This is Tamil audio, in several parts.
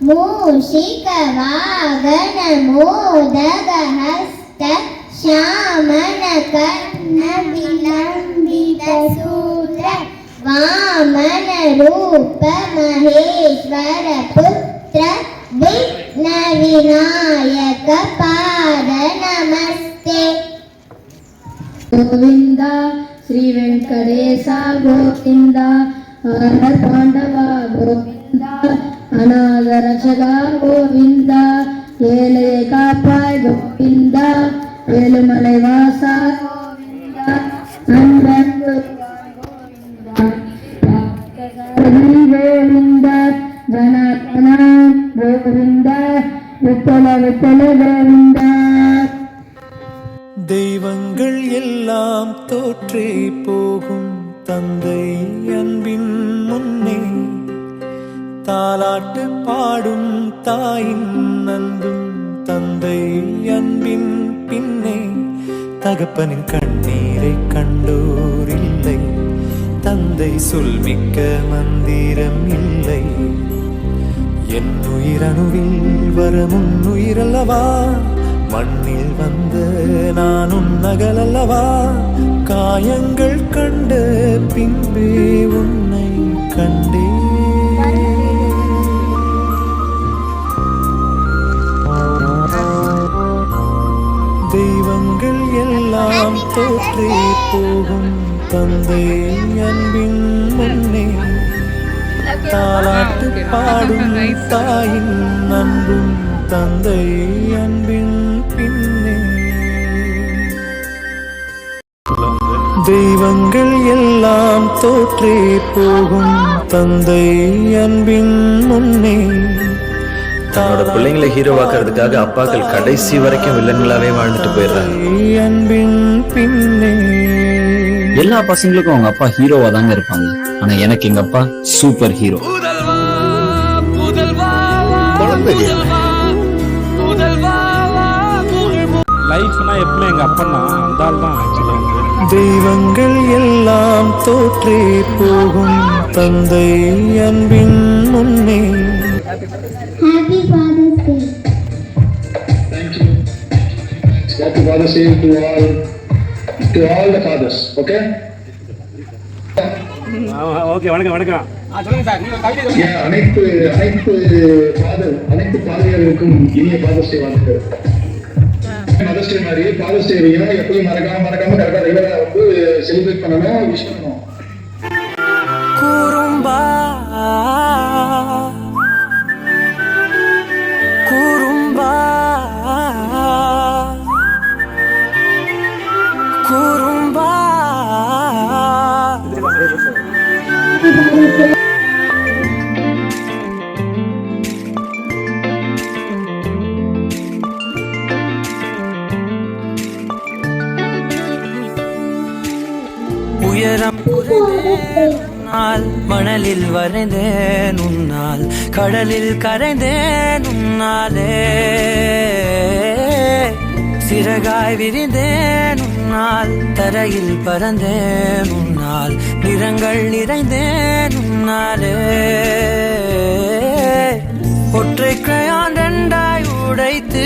मूषिक वागन मोदक हस्त श्यामन कर्ण विलंबित सूत्र वामन रूप महेश्वर पुत्र विघ्न विनायक पाद नमस्ते। गोविंद श्री वेंकटेश गोविंद हर पांडव गोविंद अनाथ रक्षक गोविंद ஏழை காப்பாய் கோவிந்த ஏழுமலை வாசா கோவிந்த அன்பன் கோவிந்த ஜனார்தன கோவிந்த விட்டல விட்டல கோவிந்த. தெய்வங்கள் எல்லாம் தோற்றே போகும் தந்தை அன்பின் முன்னே தாலாட்டு பாடும் தாயின் அன்பும் தந்தை அன்பின் பின்னே தகப்பனின் கண்ணீரை கண்டோர் இல்லை தந்தை சொல்மிக்க மந்திரம் இல்லை என் உயிரணுவில் வர முன்னுயிரல்லவா மண்ணில் வந்த நான் உன்னகலல்லவா காயங்கள் கண்ட பின்பே உன்னை கண்டே. தெய்வங்கள் எல்லாம் தோற்றே போகும் தந்தை அன்பின் முன்னே தாலாட்டு பாடும் தாயின் அன்பும் தந்தை அன்பின் பின்னே. தெய்வங்கள் எல்லாம் தோற்றே போகும் தந்தை அன்பின் முன்னே. தன்னோட பிள்ளைங்களை ஹீரோவாக்குறதுக்காக அப்பாக்கள் கடைசி வரைக்கும் வில்லன்களாவே வாழ்ந்துட்டு போயிடுறாங்க. அன்பின் பின்னே. எல்லா பசங்களுக்கும் அவங்க அப்பா ஹீரோவா தாங்க இருப்பாங்க, ஆனா எனக்கு எங்க அப்பா சூப்பர் ஹீரோ. லைஃப்னா எப்பவுமே எங்க அப்பா அந்த ஆள் தான் ஆக்சுவலா. தெய்வங்கள் எல்லாம் தோற்றே போகும் தந்தை அன்பின் முன்னே. Happy Father's Day. Thank you. Happy Father's Day to all the fathers. Okay? Okay, வணக்கம் வணக்கம். அனைத்து பாதைகளுக்கும் இனிய ஃபாதர்ஸ் டே வாழ்த்துக்கள். மதர்ஸ் டே மாதிரி ஃபாதர்ஸ் டேவையும் எப்பயும் மறக்காம கரெக்டாக ரெகுலரா வந்து செலிப்ரேட் பண்ணணும், விஷ் பண்ணணும். குறும்பா குறும்பா குறும்பா. உயரம் உன்னால் மணலில் வரைந்தேன் உன்னால் கடலில் கரைந்தேன் உன்னாலே சிறகாய் விரிந்தேன் உன்னால் தரையில் பறந்தேன் உன்னால் நிறங்கள் நிறைந்தேன் உன்னாலே ஒற்றை கிரையான் ரெண்டாய் உடைத்து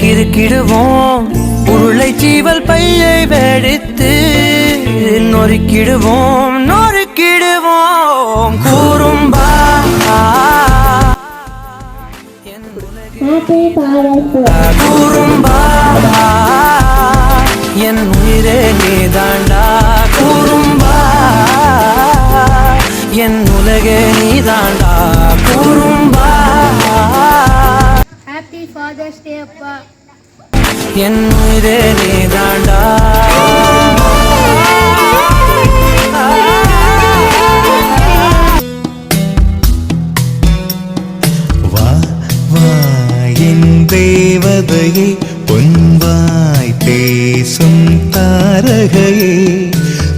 கிறுக்கிடுவோம் உருளை சீவல் பையை வெடித்து நொறுக்கிடுவோம் கூறும்பா. கூறும்பா என் உயிரே நீதாண்டா கூறும்பா என் உலகே நீதாண்டா கூறும்பா. Happy Father's Day அப்பா. என் உயிரே நீதாண்டா. வா வா என் தேவதையே பொன்வாய் பேசும் தாரகையே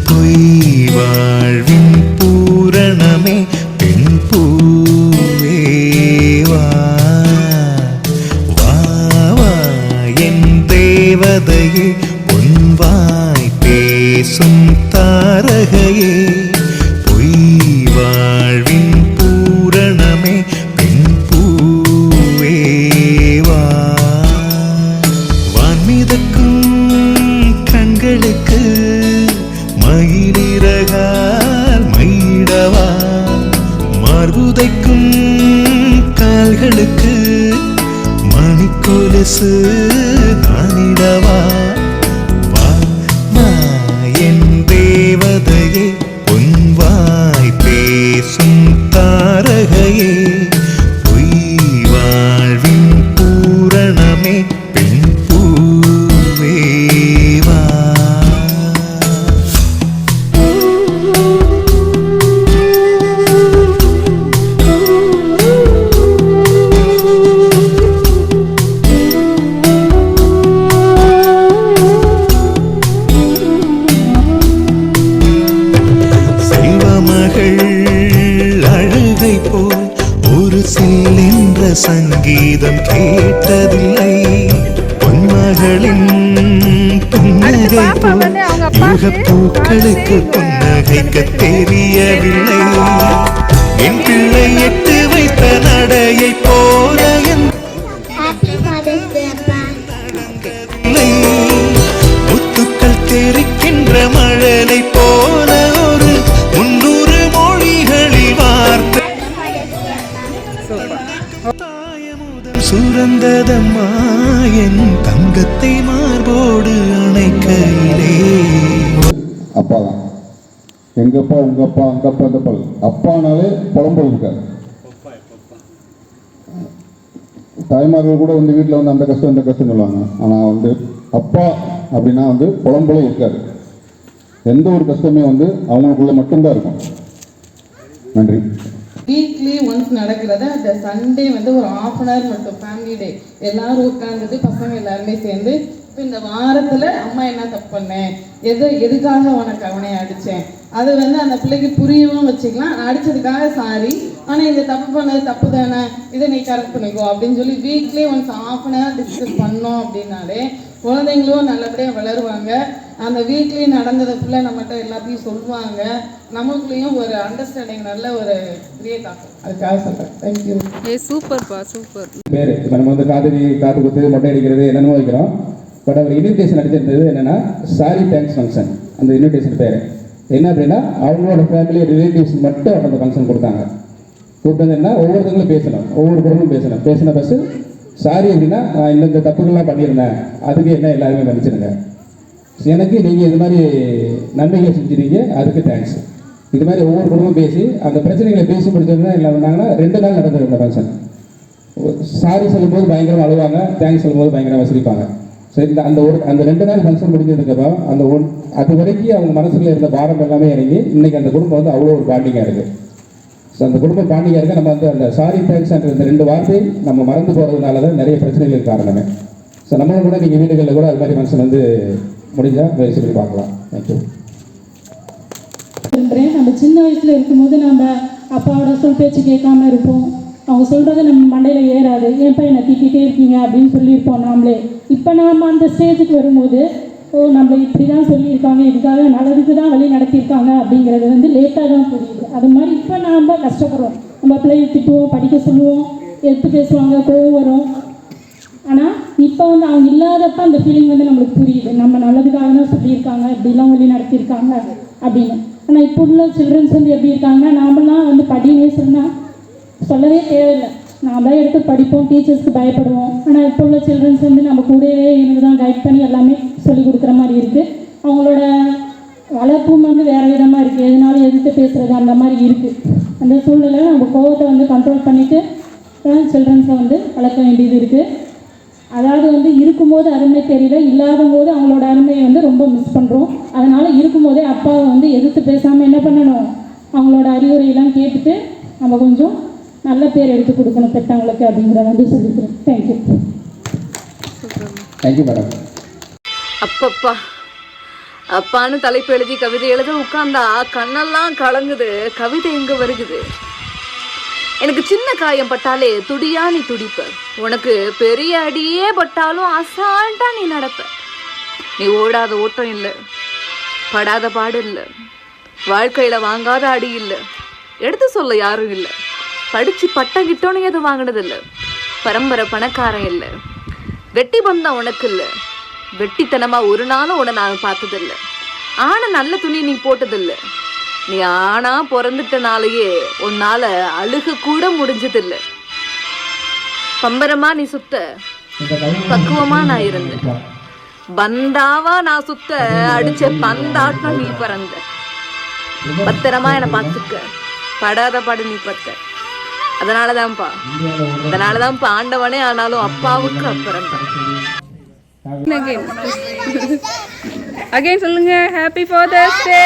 பொய் வாழ்வின் பூரணமே பெண் பூவே வா வா வா என் தேவதையே பொன்வாய் பேசும் தாரகையே தாரகையே பொய் வாழ்வின் பூரணமே பெண் பூவேவா வான்மிதக்கும் கண்களுக்கு மயிலிறகால் மயிடவா மார்புதைக்கும் கால்களுக்கு மணிக்கொலுசு நானிடவா வா வா என் தேவதையே பொன்வாய் பேசும் தாரகையே பொய் வாழ்வின் பூரணமே பெண் பூவேவா அழுகை போல் ஒரு சில்லென்ற சங்கீதம் கேட்டதில்லை பொன்மகளின் புன்னகை போல் யுகப்பூக்களுக்கு புன்னகைக்க தெரியவில்லை என் பிள்ளை எட்டு வைத்த நடையை போல என் முத்துக்கள் தெரிக்கின்ற மழலை போல ஒரு 300 மொழிகளில் வார்த்தை சுரந்ததம்மா என் தங்கத்தை மார்போடு அணைக்கையிலே. அப்பா தான் எங்கப்பா உங்கப்பா அங்கப்பா இந்த பல் அப்பானாலே புலம்பல் இருக்காது. தாய்மார்கள் கூட வந்து வீட்டில் வந்து அந்த கஷ்டம் இந்த கஷ்டம் சொல்லுவாங்க. ஆனால் வந்து அப்பா அப்படின்னா வந்து புலம்பலே இருக்காது. எந்த ஒரு கஷ்டமே வந்து அவங்களுக்குள்ள மட்டும்தான் இருக்கும். நன்றி. வீக்லி ஒன்ஸ் நடக்கிறத அந்த சண்டே வந்து ஒரு 1/2 அன் ஹவர் மட்டும் ஃபேமிலி டே எல்லாரும் உட்காந்துட்டு பசங்க எல்லாருமே சேர்ந்து இப்போ இந்த வாரத்தில் அம்மா என்ன தப்பு பண்ணேன், எதுக்காக உனக்கு அவனை அடித்தேன், அது வந்து அந்த பிள்ளைக்கு புரியவும் வச்சுக்கலாம். அடித்ததுக்காக சாரி, ஆனால் இந்த தப்பு பண்ணது தப்பு தானே, இதை நீ கரெக்ட் பண்ணிக்கோ அப்படின்னு சொல்லி weekly once 1/2 an hour discuss பண்ணோம் அப்படின்னாலே குழந்தைங்களும் நல்லபடியாக வளருவாங்க. அந்த வீக்லி நடந்ததை ஃபுல்லாக நம்மகிட்ட எல்லாத்தையும் சொல்லுவாங்க. நமக்குள்ளேயும் ஒரு அண்டர்ஸ்டாண்டிங் நல்ல ஒரு கிரியேட் ஆகும். அதுக்காக சொல்கிறேன். தேங்க்யூ. சூப்பர்ப்பா சூப்பர். பேர் இப்போ நம்ம வந்து காது குத்து மொட்டை அடிக்கிறது என்னென்னமோ வைக்கிறோம். பட் அவர் இன்விடேஷன் அடிச்சிருந்தது என்னென்னா சாரி தேங்க்ஸ் ஃபங்க்ஷன். அந்த இன்விடேஷன் பேர் என்ன அப்படின்னா அவங்களோட ஃபேமிலி ரிலேட்டிவ்ஸ் மட்டும் அந்த ஃபங்க்ஷன் கொடுத்தாங்க. கூப்பிட்டு என்ன ஒவ்வொருத்தங்களும் பேசணும், ஒவ்வொரு குடும்பமும் பேசின பஸ்ஸு சாரி அப்படின்னா நான் இந்த தப்புகள்லாம் பண்ணியிருந்தேன், அதுக்கு என்ன எல்லாருமே மன்னிச்சிருங்க, எனக்கு நீங்கள் இது மாதிரி நன்மைகளை செஞ்சுருக்கீங்க, அதுக்கு தேங்க்ஸ். இது மாதிரி ஒவ்வொரு குடும்பமும் பேசி அந்த பிரச்சனைகளை பேசி முடிச்சதுன்னா என்ன பண்ணாங்கன்னா 2 நாள் நடந்தது இந்த ஃபங்க்ஷன். சாரி சொல்லும்போது பயங்கரமாக அழுவாங்க, தேங்க்ஸ் சொல்லும்போது பயங்கரமாக சிரிப்பாங்க. சரி, அந்த 2 நாள் ஃபங்க்ஷன் முடிஞ்சதுக்கப்புறம் அது வரைக்கும் அவங்க மனசுல இருந்த பாரம் எல்லாமே இறங்கி இன்னைக்கு அந்த குடும்பம் வந்து அவ்வளோ ஒரு பாண்டிங்காக இருக்குது. ஸோ அந்த குடும்பம் பாண்டிங்காக இருக்க நம்ம வந்து அந்த சாரி தேங்க்ஸ் என்ற இந்த 2 வார்த்தை நம்ம மறந்து போகிறதுனால தான் நிறைய பிரச்சனைகளுக்கு காரணமே. ஸோ நம்மளும் கூட நீங்கள் வீடுகளில் கூட அது மாதிரி ஃபங்க்ஷன் வந்து முடிஞ்சால் முயற்சி பண்ணி பார்க்கலாம். தேங்க்யூ. நம்ம சின்ன வயசில் இருக்கும்போது நம்ம அப்பாவோட சொல் பேச்சு கேட்காம இருப்போம். அவங்க சொல்கிறது நம்ம மண்டையில் ஏறாது. ஏன்ப்பா என்னை திட்டிகிட்டே இருக்கீங்க அப்படின்னு சொல்லியிருப்போம் நாமளே. இப்போ நாம் அந்த ஸ்டேஜுக்கு வரும்போது நம்மளை இப்படி தான் சொல்லியிருக்காங்க, இதுக்காக நல்லதுக்கு தான் வழி நடத்தியிருக்காங்க அப்படிங்கிறது வந்து லேட்டாக தான் புரியுது. அது மாதிரி இப்போ நாம் கஷ்டப்படுறோம். நம்ம பிள்ளையை திட்டுவோம், படிக்க சொல்லுவோம், எடுத்து பேசுவாங்க, கோவம் வரும். ஆனால் இப்போ வந்து அவங்க இல்லாதப்ப அந்த ஃபீலிங் வந்து நம்மளுக்கு புரியுது. நம்ம நல்லதுக்காக தான் சொல்லியிருக்காங்க, இப்படிலாம் வழி நடத்தியிருக்காங்க அப்படின்னு. ஆனால் இப்போ உள்ள சில்ட்ரன்ஸ் வந்து எப்படி இருக்காங்கன்னா, நாமெல்லாம் வந்து படினே சொன்னால் சொல்லவே தேவையில்லை, நாம் தான் எடுத்து படிப்போம், டீச்சர்ஸ்க்கு பயப்படுவோம். ஆனால் இப்போ உள்ள சில்ட்ரன்ஸ் வந்து நம்ம கூடவே இருந்து தான் கைட் பண்ணி எல்லாமே சொல்லிக் கொடுக்குற மாதிரி இருக்குது. அவங்களோட வளர்ப்பும் வந்து வேறு விதமாக இருக்குது. எதுனாலும் எதிர்த்து பேசுகிறது அந்த மாதிரி இருக்குது. அந்த சூழ்நிலையில் நம்ம கோவத்தை வந்து கண்ட்ரோல் பண்ணிவிட்டு சில்ட்ரன்ஸை வந்து வளர்க்க வேண்டியது இருக்குது. அதாவது வந்து இருக்கும்போது அருமை தெரியல, இல்லாத போது அவங்களோட அருமையை வந்து ரொம்ப மிஸ் பண்ணுறோம். அதனால் இருக்கும்போதே அப்பாவை வந்து எதிர்த்து பேசாமல் என்ன பண்ணணும், அவங்களோட அறிவுரையெல்லாம் கேட்டுட்டு நம்ம கொஞ்சம் நல்ல பேர் எடுத்து கொடுக்கணும் பெற்றவங்களுக்கு அப்படிங்கிறத வந்து சொல்லிக்கிறேன். தேங்க்யூ. Thank you madam. அப்பப்பா, அப்பான்னு தலைப்பு எழுதி கவிதை எழுத உட்கார்ந்தா கண்ணெல்லாம் கலங்குது. கவிதை எங்க வருகுது? எனக்கு சின்ன காயம் பட்டாலே துடியா நீ துடிப்ப, உனக்கு பெரிய அடியே பட்டாலும் அசால்ட்டா நீ நடப்ப. நீ ஓடாத ஓட்டம் இல்லை, படாத பாடு இல்லை, வாழ்க்கையில வாங்காத அடி இல்லை, எடுத்து சொல்ல யாரும் இல்லை. படிச்சு பட்டம் கிட்டோன்னு எதுவும் வாங்கினது இல்லை. பரம்பரை பணக்காரன் இல்லை. வெட்டி பந்தம் உனக்கு இல்லை. வெட்டித்தனமா ஒரு நாளும் உன்னை நான் பார்த்ததில்லை. ஆனா நல்ல துணி நீ போட்டதில்லை. நீ ஆனா பிறந்துட்டனாலேயே உன்னால அழுக கூட முடிஞ்சதில்லை. பம்பரமா நீ சுத்த, பக்குவமா நான் இருந்தேன். பந்தாவா நான் சுத்த, அடிச்ச பந்தாட்டம் நீ பறந்த. பத்திரமா என்னை பார்த்துக்க, படாத பாடு நீ பத்த. அதனாலதான்ப்பா ஆண்டவனே ஆனாலும் அப்பாவுக்கு அப்புறம் தான். அகைன் சொல்லுங்க, ஹாப்பி ஃபாதர்ஸ் டே.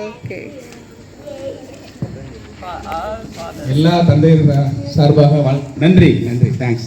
ஓகே, எல்லா தந்தையர் சார்பாக நன்றி. தேங்க்ஸ்.